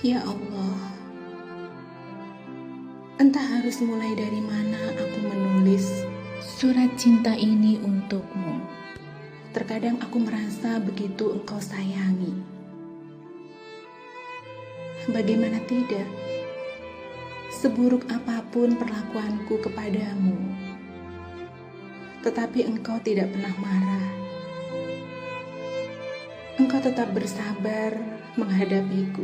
Ya Allah, entah harus mulai dari mana aku menulis surat cinta ini untukmu. Terkadang aku merasa begitu engkau sayangi. Bagaimana tidak? Seburuk apapun perlakuanku kepadamu, tetapi engkau tidak pernah marah. Engkau tetap bersabar menghadapiku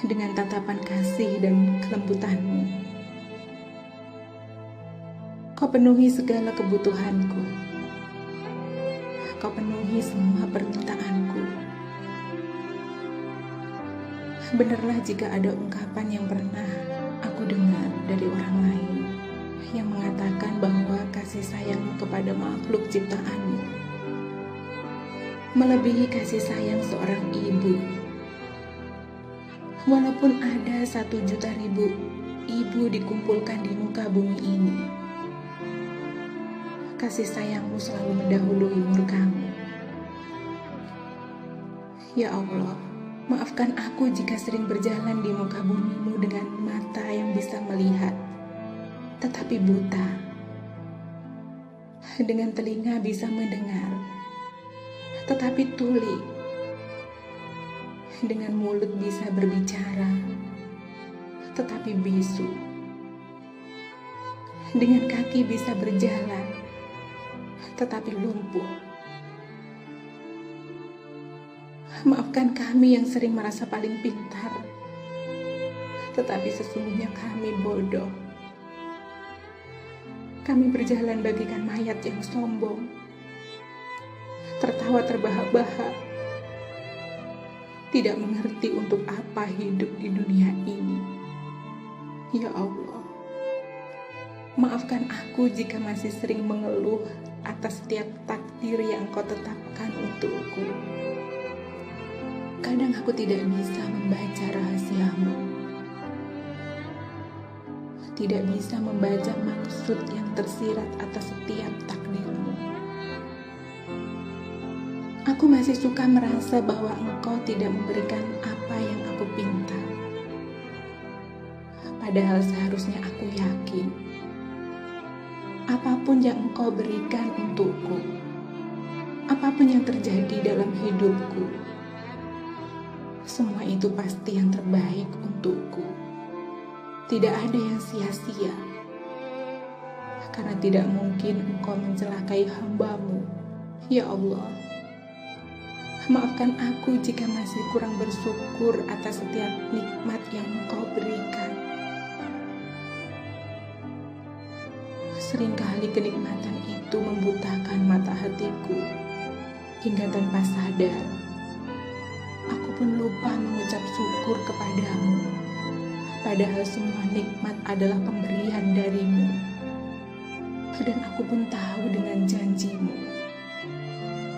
dengan tatapan kasih dan kelembutanmu. Kau penuhi segala kebutuhanku. Kau penuhi semua permintaanku. Benarlah jika ada ungkapan yang pernah aku dengar dari orang lain yang mengatakan bahwa kasih sayangmu kepada makhluk ciptaanmu melebihi kasih sayang seorang ibu. Walaupun ada 1.000.000 ibu dikumpulkan di muka bumi ini, kasih sayangmu selalu mendahului murkamu. Ya Allah, maafkan aku jika sering berjalan di muka bumimu dengan mata yang bisa melihat, tetapi buta, dengan telinga bisa mendengar, tetapi tuli, dengan mulut bisa berbicara, tetapi bisu, dengan kaki bisa berjalan, tetapi lumpuh. Maafkan kami yang sering merasa paling pintar, tetapi sesungguhnya kami bodoh. Kami berjalan bagaikan mayat yang sombong, tertawa terbahak-bahak, tidak mengerti untuk apa hidup di dunia ini. Ya Allah, maafkan aku jika masih sering mengeluh atas setiap takdir yang Kau tetapkan untukku. Kadang aku tidak bisa membaca rahasiamu, tidak bisa membaca maksud yang tersirat atas setiap takdirmu. Aku masih suka merasa bahwa Engkau tidak memberikan apa yang aku pinta. Padahal seharusnya aku yakin, apapun yang Engkau berikan untukku, apapun yang terjadi dalam hidupku, semua itu pasti yang terbaik untukku. Tidak ada yang sia-sia, karena tidak mungkin Engkau mencelakai hamba-Mu. Ya Allah, maafkan aku jika masih kurang bersyukur atas setiap nikmat yang Engkau berikan. Seringkali kenikmatan itu membutakan mata hatiku, hingga tanpa sadar, aku pun lupa mengucap syukur kepadamu. Padahal semua nikmat adalah pemberian dari-Mu. Dan aku pun tahu dengan janji-Mu,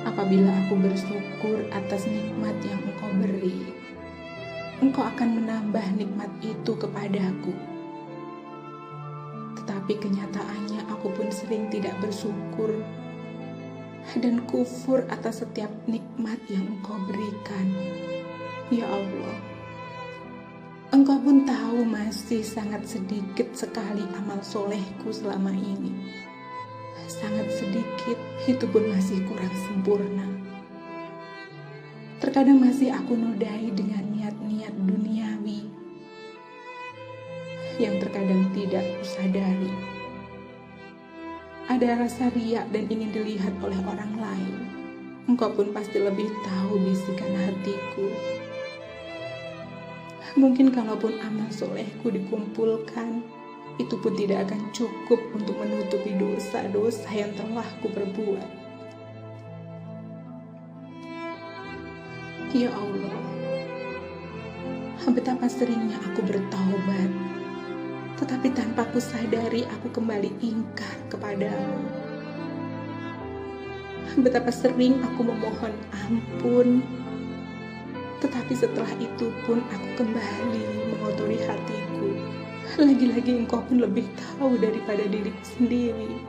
apabila aku bersyukur atas nikmat yang Engkau beri, Engkau akan menambah nikmat itu kepadaku. Tetapi kenyataannya aku pun sering tidak bersyukur dan kufur atas setiap nikmat yang Engkau berikan. Ya Allah, Engkau pun tahu masih sangat sedikit sekali amal solehku selama ini. Sangat sedikit, itu pun masih kurang sempurna. Terkadang masih aku nodai dengan niat-niat duniawi yang terkadang tidak kusadari. Ada rasa riak dan ingin dilihat oleh orang lain. Engkau pun pasti lebih tahu bisikan hatiku. Mungkin kalaupun amal solehku dikumpulkan, itu pun tidak akan cukup untuk menutupi dosa-dosa yang telah kuperbuat. Ya Allah, betapa seringnya aku bertaubat, tetapi tanpa kusadari aku kembali ingkar kepadamu. Betapa sering aku memohon ampun, tetapi setelah itu pun aku kembali mengotori hatiku. Lagi-lagi Engkau pun lebih tahu daripada diriku sendiri.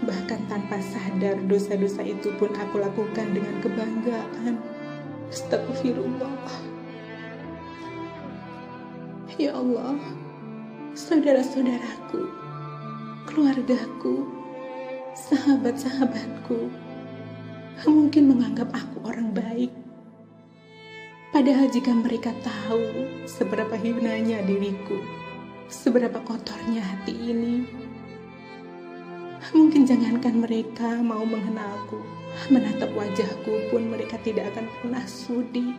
Bahkan tanpa sadar dosa-dosa itu pun aku lakukan dengan kebanggaan. Astagfirullah. Ya Allah, saudara-saudaraku, keluargaku, sahabat-sahabatku mungkin menganggap aku orang baik. Padahal jika mereka tahu seberapa hinanya diriku, seberapa kotornya hati ini, mungkin jangankan mereka mau mengenalku, menatap wajahku pun mereka tidak akan pernah sudi.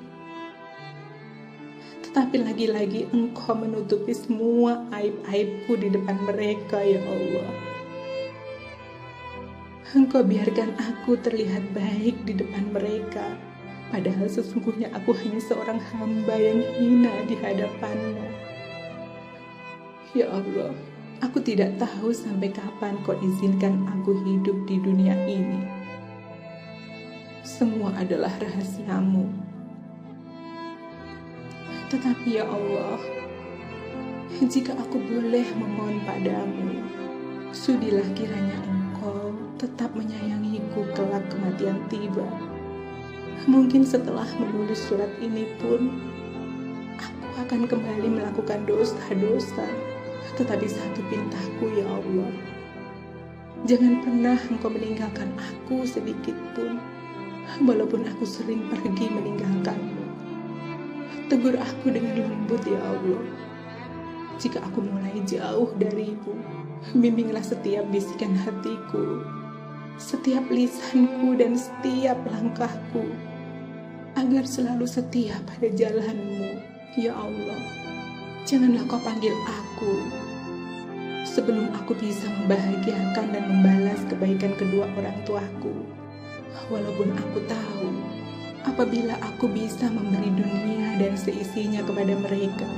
Tetapi lagi-lagi Engkau menutupi semua aib-aibku di depan mereka, ya Allah. Engkau biarkan aku terlihat baik di depan mereka, padahal sesungguhnya aku hanya seorang hamba yang hina di hadapan-Mu. Ya Allah, aku tidak tahu sampai kapan Kau izinkan aku hidup di dunia ini. Semua adalah rahasia-Mu. Tetapi ya Allah, jika aku boleh memohon padamu, sudilah kiranya Engkau tetap menyayangiku kelak kematian tiba. Mungkin setelah menulis surat ini pun, aku akan kembali melakukan dosa-dosa. Tetapi satu pintaku ya Allah, jangan pernah Engkau meninggalkan aku sedikit pun, walaupun aku sering pergi meninggalkan-Mu. Tegur aku dengan lembut ya Allah. Jika aku mulai jauh dari-Mu, bimbinglah setiap bisikan hatiku, setiap lisanku dan setiap langkahku, agar selalu setia pada jalan-Mu, ya Allah. Janganlah Kau panggil aku sebelum aku bisa membahagiakan dan membalas kebaikan kedua orang tuaku. Walaupun aku tahu, apabila aku bisa memberi dunia dan seisinya kepada mereka,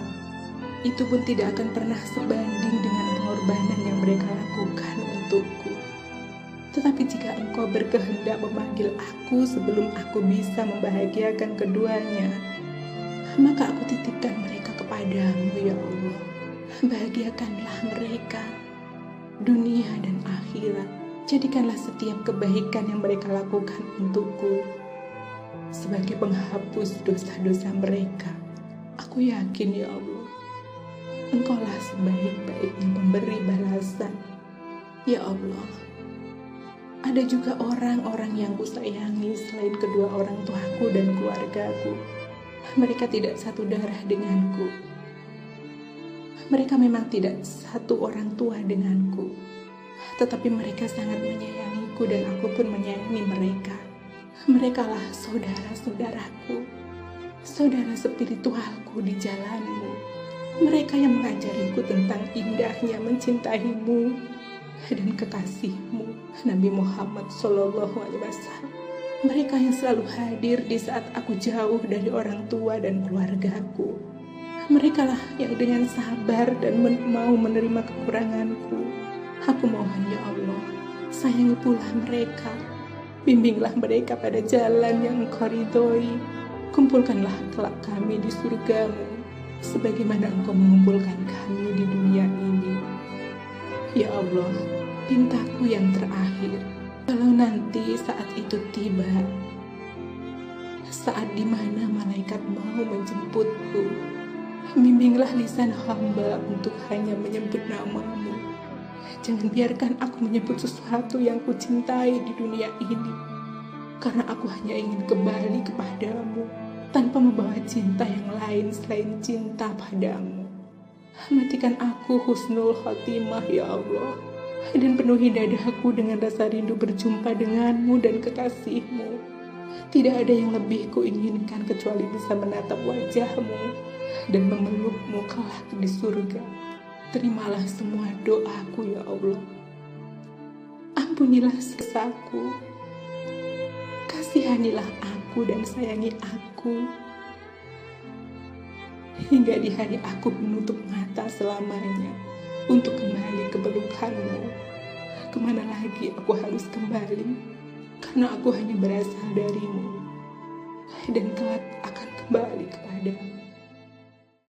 itu pun tidak akan pernah sebanding dengan pengorbanan yang mereka lakukan untukku. Tetapi jika Engkau berkehendak memanggil aku sebelum aku bisa membahagiakan keduanya, maka aku titipkan mereka kepadamu ya Allah. Bahagiakanlah mereka, dunia dan akhirat. Jadikanlah setiap kebaikan yang mereka lakukan untukku sebagai penghapus dosa-dosa mereka. Aku yakin ya Allah, Engkaulah sebaik-baiknya pemberi balasan. Ya Allah, ada juga orang-orang yang kusayangi selain kedua orang tuaku dan keluargaku. Mereka tidak satu darah denganku. Mereka memang tidak satu orang tua denganku, tetapi mereka sangat menyayangiku dan aku pun menyayangi mereka. Merekalah saudara-saudaraku, saudara spiritualku di jalan-Mu. Mereka yang mengajariku tentang indahnya mencintai-Mu dan kekasih-Mu, Nabi Muhammad SAW. Mereka yang selalu hadir di saat aku jauh dari orang tua dan keluargaku. Merekalah yang dengan sabar dan mau menerima kekuranganku. Aku mohon ya Allah, sayangi pula mereka. Bimbinglah mereka pada jalan yang Engkau ridhoi. Kumpulkanlah kelak kami di surga-Mu, sebagaimana Engkau mengumpulkan kami di dunia ini. Ya Allah, pintaku yang terakhir, kalau nanti saat itu tiba, saat dimana malaikat mau menjemputku, bimbinglah lisan hamba untuk hanya menyebut nama-Mu. Jangan biarkan aku menyebut sesuatu yang kucintai di dunia ini, karena aku hanya ingin kembali kepadamu tanpa membawa cinta yang lain selain cinta padamu. Matikan aku husnul khotimah ya Allah, dan penuhi dadaku dengan rasa rindu berjumpa denganmu dan kekasihmu. Tidak ada yang lebih kuinginkan kecuali bisa menatap wajahmu dan memelukmu kelak di surga. Terimalah semua doaku ya Allah. Ampunilah dosaku, kasihanilah aku dan sayangi aku, hingga di hari aku menutup mata selamanya untuk kembali ke pelukan-Mu. Kemana lagi aku harus kembali, karena aku hanya berasal dari-Mu dan kelak akan kembali kepadamu.